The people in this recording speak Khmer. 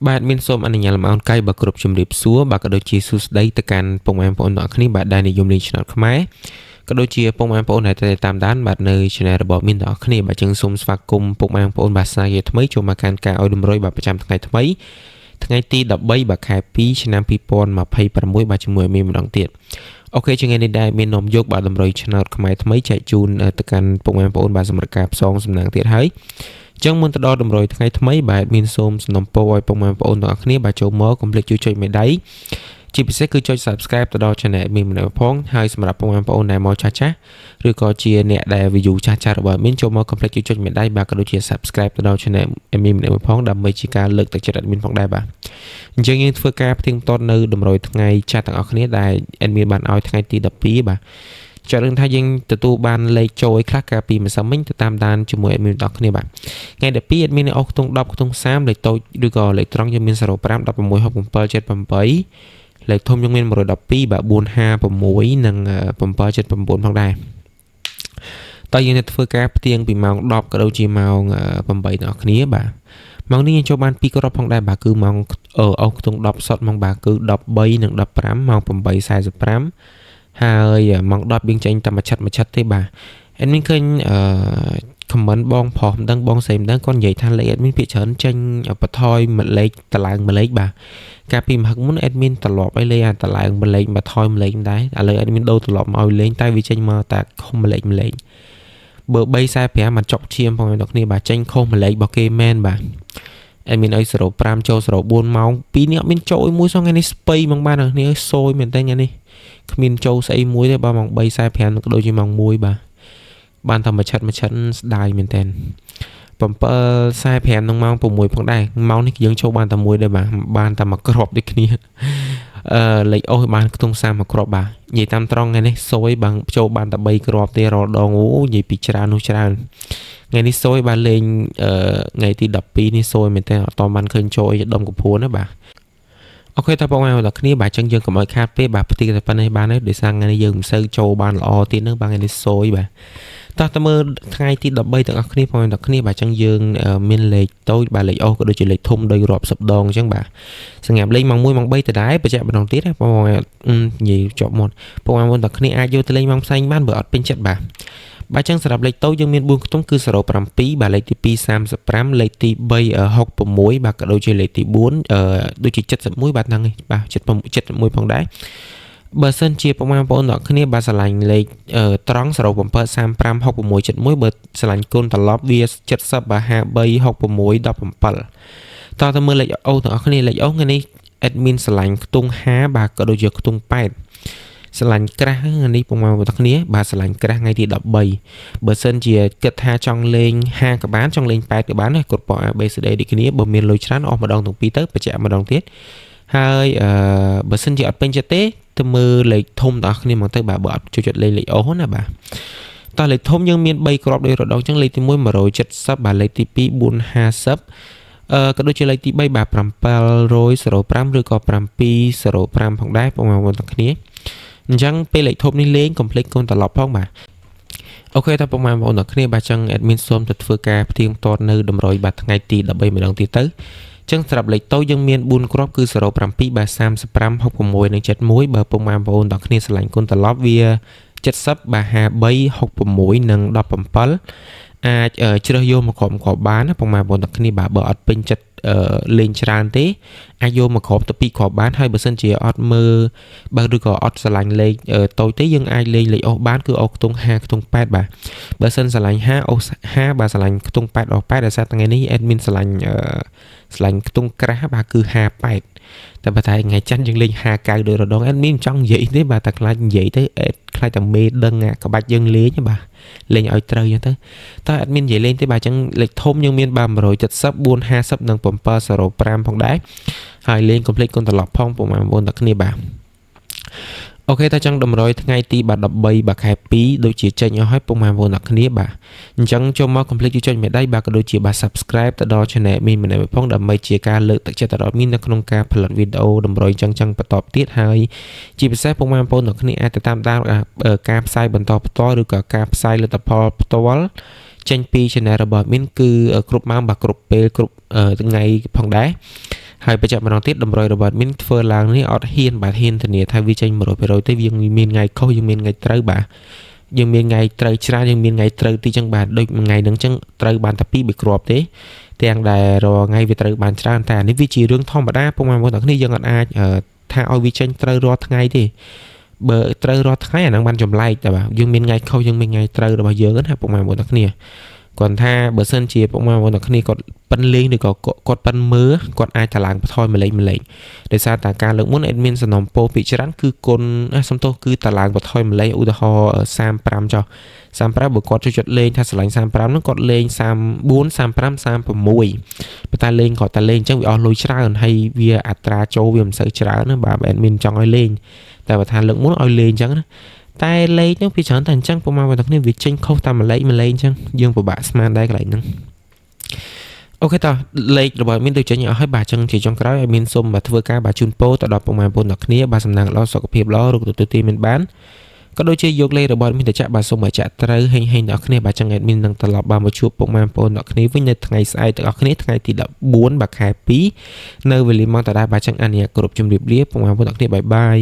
បាទមានសូមអនុញ្ញាតលំអរកាយបើគ្រប់ជំរាបសួរបាទក៏ដូចជាសួស្តីទៅកាន់ពុកម៉ែបងប្អូនទាំងអស់គ្នាបាទដែលនិយមលេង Channel ខ្មែរក៏ដូចជាពុកម៉ែបងប្អូនដែលតាមដានបាទនៅ Channel របស់មានទាំងអស់គ្នាបាទចឹងសូមស្វាគមន៍ពុកម៉ែបងប្អូនបាទស្នាយថ្មីចូលមកកាន់ការឲ្យតម្រុយបាទប្រចាំថ្ងៃថ្មីថ្ងៃទី13បាទខែ2ឆ្នាំ2026បាទជាមួយមានម្ដងទៀតអូខេជាថ្ងៃនេះដែរមាននាំយកបាទតម្រុយ Channel ខ្មែរថ្មីចែកជូនទៅកាន់ពុកម៉ែបងប្អូនបាទសម្រាប់ការផ្សងសំណាងទៀតហើយចឹងមុនទៅដល់តម្រុយថ្ងៃថ្មីបាទមានសូមសំណូមពរឲ្យពុកម៉ែបងប្អូនទាំងអស់គ្នាបាទចូលមកកុំភ្លេចជួយចុចមេដៃជាពិសេសគឺចុច Subscribe ទៅដល់ Channel មានម្នាក់ផងហើយសម្រាប់ពុកម៉ែបងប្អូនដែលមកចាស់ឬក៏ជាអ្នកដែល view ចាស់របស់មានចូលមកកុំភ្លេចជួយចុចមេដៃបាទក៏ដូចជា Subscribe ទៅដល់ Channel មានម្នាក់ផងដើម្បីជាការលើកទឹកចិត្ត admin ផងដែរបាទអញ្ចឹងយើងធ្វើការផ្ទៀងផ្ទាត់នៅតម្រុយថ្ងៃចាស់ទាំងអស់គ្នាដែល admin បានឲ្យថ្ងៃទី12បាទចារឿងថាយើងទទួលបានលេខចូលខ្លះកាលពីម្សិលមិញទៅតាមដានជាមួយ admin ទាំងអស់គ្នាបាទថ្ងៃ12 admin អស់ខ្ទង់10ខ្ទង់30លេខតូចឬក៏លេខត្រង់យើងមាន05 16 67 78លេខធំយើងមាន112បាទ456និង779ផងដែរតើយើងនឹងធ្វើការផ្ទៀងពីម៉ោង10ក៏ដូចជាម៉ោង8ទាំងអស់គ្នាបាទម៉ោងនេះយើងចូលបាន2គ្រាប់ផងដែរបាទគឺម៉ោងអស់ខ្ទង់10សុតម៉ោងបាទគឺ13និង15ម៉ោង8:45ហើយម៉ោង10យើងចេញតែមួយឆិតទេបាទ admin ឃើញcomment បងប្រុសមិនដឹងបងស្រីមិនដឹងគាត់និយាយថាលេខ admin ភាគច្រើនចេញបន្ថយមួយលេខតឡើងមួយលេខបាទកាលពីមហឹកមុន admin ត្រឡប់ឲ្យលេខតឡើងមួយលេខបន្ថយមួយលេខដែរឥឡូវ admin ដូរត្រឡប់មកឲ្យលេងតែវាចេញមកតែខុសមួយលេខបើ3:45មកចុកឈាមផងអ្នកគ្នាបាទចេញខុសមួយលេខរបស់គេមែនបាទadmin ឲ្យ05ចូល04ម៉ោង2នេះអត់មានចូលមួយសោះថ្ងៃនេះស្ពៃហ្មងបាទអ្នកគ្នាសួយមែនតើថ្ងៃនេះគ្មានចូលស្អីមួយទេបើម៉ោង3:45ក៏ដូចជាម៉ោង1បាទបានតែមួយឆិតស្ដាយមែនតើ7:45នឹងម៉ោង6ផងដែរម៉ោងនេះយើងចូលបានតែមួយដែរបាទបានតែមួយគ្រាប់ដូចគ្នាលេខអូសបានខ្ទង់30មួយគ្រាប់បាទនិយាយតាមត្រង់ថ្ងៃនេះសួយបានចូលបានតែ3គ្រាប់ទេរាល់ដងអូនិយាយពីច្រើននោះច្រើនថ្ងៃនេះសួយបានលេងថ្ងៃទី12នេះសួយមែនតើអត់បានឃើញចូលអីដុំកពួនណាបាទអូខេតើបងប្អូនទាំងគ្នាបាទចឹងយើងកុំឲ្យខាតពេកបាទផ្ទីតែប៉ុណ្ណេះបានហើយដោយសារថ្ងៃនេះយើងមិនសូវចូលបានល្អទៀតនឹងបាទថ្ងៃនេះសួយបាទតោះតែមើលថ្ងៃទី13ទាំងអស់គ្នាបងប្អូនទាំងគ្នាបាទចឹងយើងមានលេខតូចបាទលេខអូសក៏ដូចជាលេខធំដោយរាប់សិបដងចឹងបាទសម្រាប់លេខម៉ោង1ម៉ោង3ដដែលបញ្ជាក់ម្ដងទៀតណាបងប្អូននិយាយជាប់មាត់បងប្អូនទាំងគ្នាអាចយកទៅលេងម៉ោងផ្សេងបានបើអត់ពេញចិត្តបាទបាទចឹងសម្រាប់លេខតូចយើងមាន4ខ្ទង់គឺ07បាទលេខទី2 35លេខទី3 66បាទក៏ដូចជាលេខទី4ដូចជា71បាទហ្នឹងបាទ71ផងដែរបើសិនជាបងប្អូនអ្នកគ្នាបាទឆ្លាញ់លេខត្រង់07 35 66 71បើឆ្លាញ់គុណត្រឡប់វា70បាទ53 66 17តើមើលលេខអូសទាំងអស់គ្នាលេខអូសថ្ងៃនេះ admin ឆ្លាញ់ខ្ទង់50បាទក៏ដូចជាខ្ទង់8ឆ្លាញ់ក្រាស់នេះបងប្អូនទាំងគ្នាបាទឆ្លាញ់ក្រាស់ថ្ងៃទី13បើសិនជាគិតថាចង់លេង50ក៏បានចង់លេង8ក៏បានដែរគ្រប់ពណ៌ ABCD ដូចគ្នាបើមានលុយច្រើនអស់ម្ដងទាំងពីរទៅបញ្ជាក់ម្ដងទៀតហើយបើសិនជាអត់ពេញចិត្តទេទៅមើលលេខធំទាំងអស់គ្នាមកទៅបាទបើអត់ចូលចិត្តលេខអូសណាបាទតោះលេខធំយើងមាន3គ្រាប់ដោយរដងចឹងលេខទី1 170បាទលេខទី2 450ក៏ដូចជាលេខទី3បាទ705ឬក៏705ផងដែរបងប្អូនទាំងគ្នាអញ្ចឹងពេលលេខធំនេះលេងកុំភ្លេចកូនត្រឡប់ផងបាទអូខេតើបងប្អូនទាំងគ្នាបាទចឹង admin សូមទៅធ្វើការផ្ទៀងផ្ទាត់នៅតម្រុយបាទថ្ងៃទី13ម្ដងទៀតទៅចឹងសម្រាប់លេខតូចយើងមាន4គ្រាប់គឺ07បាទ35 66និង71បើពុកម៉ែបងប្អូនទាំងគ្នាឆ្លាញ់គុណត្រឡប់វា70បាទ53 66និង17អាចជ្រើសយកមកគ្រាប់បានណាពុកម៉ែបងប្អូនទាំងគ្នាបាទបើអត់ពេញចិត្តលេងច្រើនទេអាចយកមកគ្រាប់ទៅ2គ្រាប់បានហើយបើសិនជាអត់មើលបើឬក៏អត់ឆ្លាញ់លេខតូចទេយើងអាចលេងលេខអូសបានគឺអូសខ្ទង់50ខ្ទង់8បាទបើសិនឆ្លាញ់50អូស50បាទឆ្លាញ់ខ្ទង់8អូស8ដោយសារថ្ងៃនេះ admin ឆ្លាញ់ខ្ទង់ក្រាស់បាទគឺ58តែបើតែថ្ងៃច័ន្ទយើងលេង59ដោយរដង admin ចង់និយាយទេបាទតែខ្លាចនិយាយទៅខ្លាចតែមេដឹងក្បាច់យើងលេងបាទលេងឲ្យត្រូវចឹងទៅតើ admin និយាយលេងទេបាទចឹងលេខធំយើងមានបាទ170 450និង705ផងដែរហើយលេងកុំភ្លេចគុណត្រឡប់ផងបងប្អូនទាំងគ្នាបាទអូខេតើចឹងតម្រុយថ្ងៃទី13បាទខែ2ដូចជាចេញអស់ហើយពុកម៉ែបងប្អូនអ្នកគ្នាបាទអញ្ចឹងចូលមកកុំភ្លេចចុចមេដៃបាទក៏ដូចជាបាទ Subscribe ទៅដល់ Channel មានម្នាក់ផងដើម្បីជាការលើកទឹកចិត្តដល់មាននៅក្នុងការផលិតវីដេអូតម្រុយចឹងបន្តទៀតហើយជាពិសេសពុកម៉ែបងប្អូនអ្នកគ្នាអាចទៅតាមដានការផ្សាយបន្តផ្ទាល់ឬក៏ការផ្សាយលទ្ធផលផ្ទាល់ចេញពី Channel របស់មានគឺគ្រប់ម៉ោងបាទគ្រប់ពេលគ្រប់ថ្ងៃផងដែរ ហើយបច្ចុប្បន្នទៀតតម្រុយរបស់មានធ្វើឡើងនេះអត់ហ៊ានបាទហ៊ានធានាថាវាចេញ100%ទេយើងមានថ្ងៃខុសយើងមានថ្ងៃត្រូវបាទយើងមានថ្ងៃត្រូវច្រើនយើងមានថ្ងៃត្រូវទីចឹងបាទដូចមួយថ្ងៃហ្នឹងចឹងត្រូវបានតែ2 3គ្រាប់ទេទាំងដែលរាល់ថ្ងៃវាត្រូវបានច្រើនតែនេះវាជារឿងធម្មតាពុកម៉ែបងប្អូនទាំងគ្នាយើងអាចថាឲ្យវាចេញត្រូវរាល់ថ្ងៃទេបើត្រូវរាល់ថ្ងៃអាហ្នឹងបានចម្លែកតែបាទយើងមានថ្ងៃខុសយើងមានថ្ងៃត្រូវរបស់យើងណាពុកម៉ែបងប្អូនទាំងគ្នាគាត់ថាបើសិនជាពុកម៉ែបងប្អូនទាំងគ្នាគាត់ប៉ិនលេងឬក៏គាត់ប៉ិនមើលគាត់អាចតឡើងបន្ថយម្លេចដោយសារតែការលើកមុនអេដមីនសំណុំពោពីច្រើនគឺគុណសំទោសគឺតឡើងបន្ថយម្លេចឧទាហរណ៍35ចុះ35បើគាត់ចូលចិត្តលេងថាស្រឡាញ់35ហ្នឹងគាត់លេង34 35 36ប៉ុន្តែលេងគាត់តែលេងអញ្ចឹងវាអស់លុយច្រើនហើយវាអត្រាចូលវាមិនសូវច្រើនណាបាទអេដមីនចង់ឲ្យលេងតែបើថាលើកមុនឲ្យលេងអញ្ចឹងណាតែលេខហ្នឹងវាច្រើនតែអញ្ចឹងពុកម៉ែបងប្អូនគ្នាវាចេញខុសតែម្លេចអញ្ចឹងយើងពិបាកស្មានដែរកន្លែងហ្នឹងអូខេតោះលេខរបស់មានដូចចេញអស់ហើយបាទអញ្ចឹងជាចុងក្រោយឲ្យមានសុំបាទធ្វើការបាទជូនពរទៅដល់ពុកម៉ែបងប្អូនទាំងគ្នាបាទសំណាងល្អសុខភាពល្អរកទទួលទានមានបានក៏ដូចជាយកលេខរបស់មានតែចាក់បាទសូមឲ្យចាក់ត្រូវហេងទាំងអស់គ្នាបាទចឹងអេដមីននឹងត្រឡប់បានមកជួបពុកម៉ែបងប្អូនទាំងគ្នាវិញនៅថ្ងៃស្អែកទាំងអស់គ្នាថ្ងៃទី14បាទខែ2នៅវេលាម៉ោងដដែលបាទចឹងអនុញ្ញាតគោរពជម្រាបលាពុកម៉ែបងប្អូនទាំងគ្នាបាយបាយ